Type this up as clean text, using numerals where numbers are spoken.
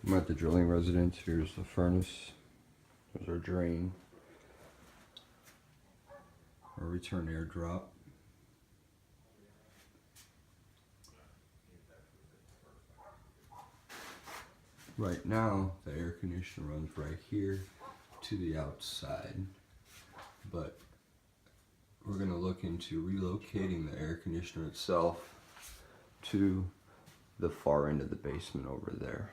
I'm at the drilling residence. Here's the furnace. There's our drain. Our return air drop. Right now, the air conditioner runs right here to the outside, but we're going to look into relocating the air conditioner itself to the far end of the basement over there.